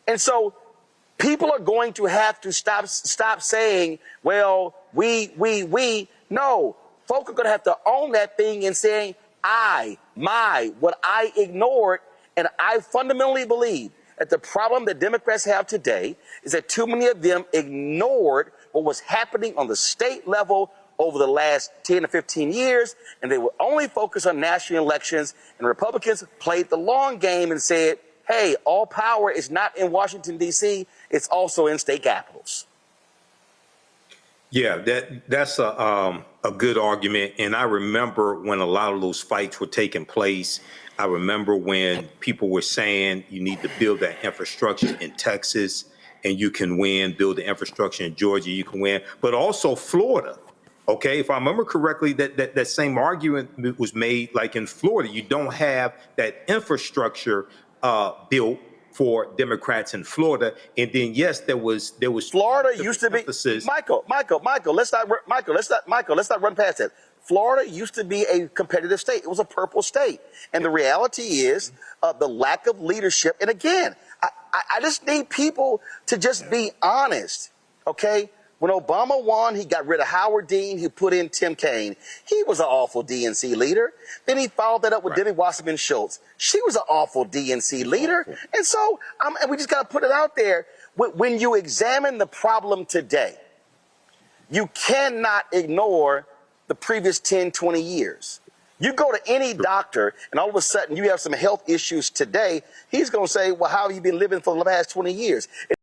And so people are going to have to stop saying, well, we. No, folk are going to have to own that thing and saying, what I ignored. And I fundamentally believe that the problem that Democrats have today is that too many of them ignored what was happening on the state level over the last 10 to 15 years, and they were only focused on national elections, and Republicans played the long game and said, hey, all power is not in Washington, D.C., it's also in state capitals. Yeah, that's a good argument. And I remember when a lot of those fights were taking place. I remember when people were saying you need to build that infrastructure in Texas and you can win, build the infrastructure in Georgia, you can win, but also Florida. Okay, if I remember correctly, that same argument was made, like in Florida, you don't have that infrastructure built for Democrats in Florida. And then, yes, there was Florida used to be Michael. Let's not run past that. Florida used to be a competitive state. It was a purple state, and the reality is the lack of leadership. And again, I just need people to just be honest. Okay. When Obama won, he got rid of Howard Dean, he put in Tim Kaine. He was an awful DNC leader. Then he followed that up with Debbie Wasserman Schultz. She was an awful DNC leader. And so and we just got to put it out there. When you examine the problem today, you cannot ignore the previous 10, 20 years. You go to any doctor and all of a sudden you have some health issues today, he's going to say, well, how have you been living for the past 20 years?